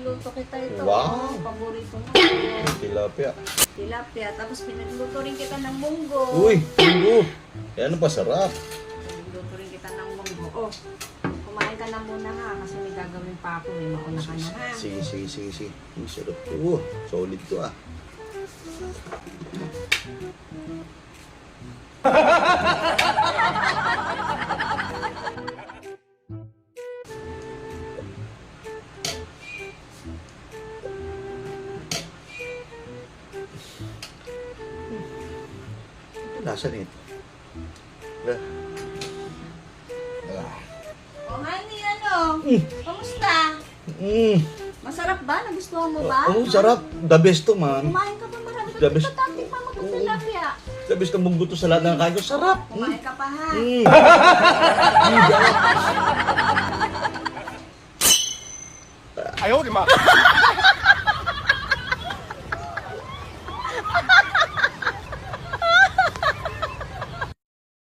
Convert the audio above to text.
pinagluto kita ito. Wow. Paborito mo. Tilapia. Tilapia. Tapos pinagluto rin kita ng munggo. Uy, munggo. Yan ang pasarap. Pinagluto rin kita ng munggo. Oh, kumain ka na muna ha. Kasi may gagawin pa ako. May mauna ka na ha. Sige. Ang sarap to. Solid to ah. Lasa nito. Oh, honey, ano? Kamusta? Masarap ba? Nagustuhan mo ba? Oo, sarap. The best to, man. Kumain ka pa marami. The best. Tatik pa magkatilapia. The best ng munggo to sa lahat ng kain ko. Sarap. Kumain ka pa ha. Ayaw, di ma.